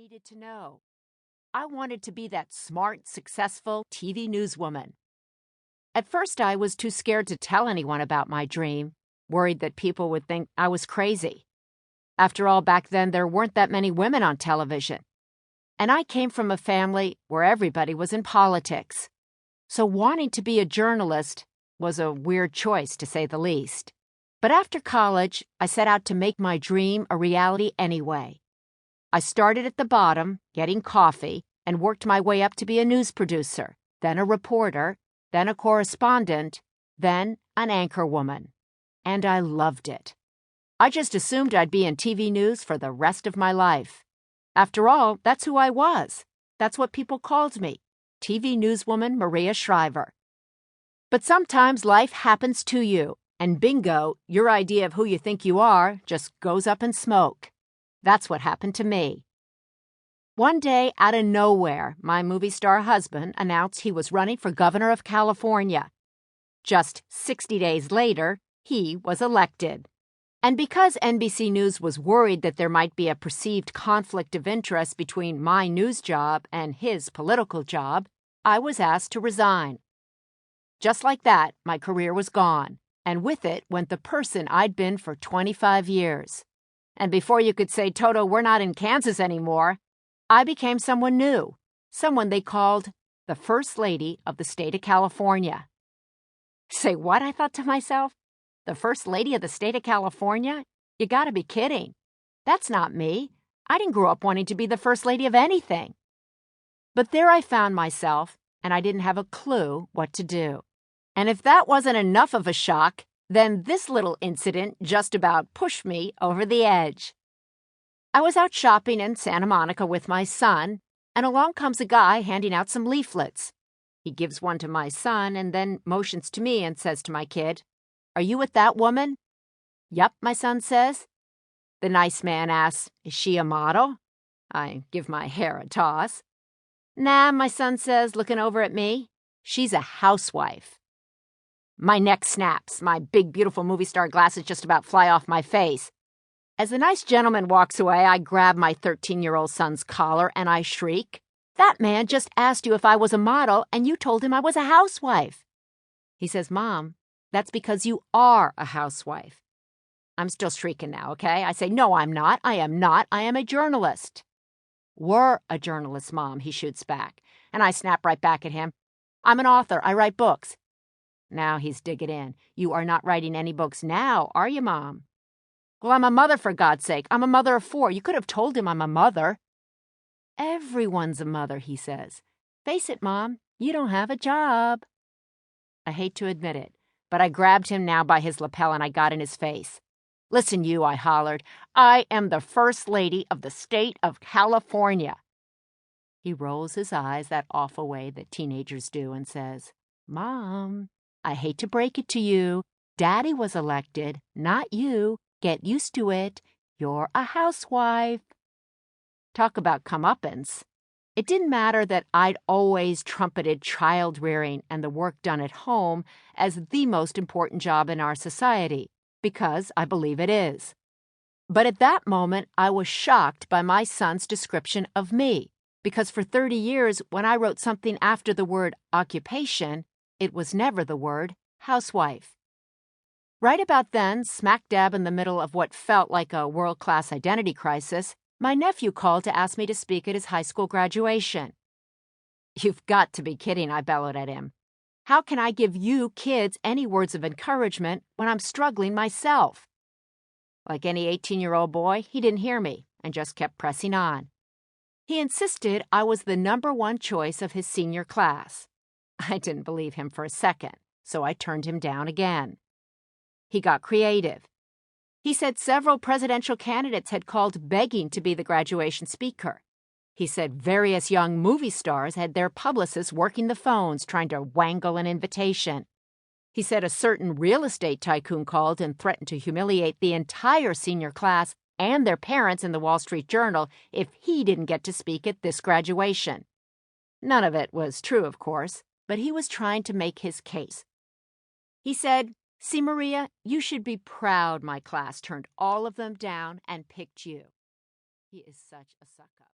needed to know. I wanted to be that smart, successful TV newswoman. At first, I was too scared to tell anyone about my dream, worried that people would think I was crazy. After all, back then, there weren't that many women on television. And I came from a family where everybody was in politics. So wanting to be a journalist was a weird choice, to say the least. But after college, I set out to make my dream a reality anyway. I started at the bottom, getting coffee, and worked my way up to be a news producer, then a reporter, then a correspondent, then an anchor woman. And I loved it. I just assumed I'd be in TV news for the rest of my life. After all, that's who I was. That's what people called me, TV newswoman Maria Shriver. But sometimes life happens to you, and bingo, your idea of who you think you are just goes up in smoke. That's what happened to me. One day, out of nowhere, my movie star husband announced he was running for governor of California. Just 60 days later, he was elected. And because NBC News was worried that there might be a perceived conflict of interest between my news job and his political job, I was asked to resign. Just like that, my career was gone, and with it went the person I'd been for 25 years. And before you could say, Toto, we're not in Kansas anymore, I became someone new, someone they called the First Lady of the state of California. Say what? I thought to myself. The First Lady of the state of California? You gotta be kidding. That's not me. I didn't grow up wanting to be the First Lady of anything. But there I found myself, and I didn't have a clue what to do. And if that wasn't enough of a shock, then this little incident just about pushed me over the edge. I was out shopping in Santa Monica with my son, and along comes a guy handing out some leaflets. He gives one to my son and then motions to me and says to my kid, "Are you with that woman?" "Yep," my son says. The nice man asks, "Is she a model?" I give my hair a toss. "Nah," my son says, looking over at me. "She's a housewife." My neck snaps. My big, beautiful movie star glasses just about fly off my face. As the nice gentleman walks away, I grab my 13-year-old son's collar and I shriek, "That man just asked you if I was a model and you told him I was a housewife." He says, "Mom, that's because you are a housewife." I'm still shrieking now, okay? I say, "No, I'm not. I am not. I am a journalist." "We're a journalist, Mom," he shoots back. And I snap right back at him. "I'm an author. I write books." Now he's digging in. "You are not writing any books now, are you, Mom?" "Well, I'm a mother, for God's sake. I'm a mother of 4. You could have told him I'm a mother." "Everyone's a mother," he says. "Face it, Mom, you don't have a job." I hate to admit it, but I grabbed him now by his lapel and I got in his face. "Listen, you," I hollered. "I am the First Lady of the state of California." He rolls his eyes that awful way that teenagers do and says, "Mom, I hate to break it to you. Daddy was elected, not you. Get used to it. You're a housewife." Talk about comeuppance. It didn't matter that I'd always trumpeted child rearing and the work done at home as the most important job in our society, because I believe it is. But at that moment, I was shocked by my son's description of me, because for 30 years, when I wrote something after the word occupation, it was never the word housewife. Right about then, smack dab in the middle of what felt like a world-class identity crisis, my nephew called to ask me to speak at his high school graduation. "You've got to be kidding," I bellowed at him. "How can I give you kids any words of encouragement when I'm struggling myself?" Like any 18-year-old boy, he didn't hear me and just kept pressing on. He insisted I was the #1 choice of his senior class. I didn't believe him for a second, so I turned him down again. He got creative. He said several presidential candidates had called begging to be the graduation speaker. He said various young movie stars had their publicists working the phones trying to wangle an invitation. He said a certain real estate tycoon called and threatened to humiliate the entire senior class and their parents in the Wall Street Journal if he didn't get to speak at this graduation. None of it was true, of course, but he was trying to make his case. He said, "See, Maria, you should be proud my class turned all of them down and picked you." He is such a suck-up.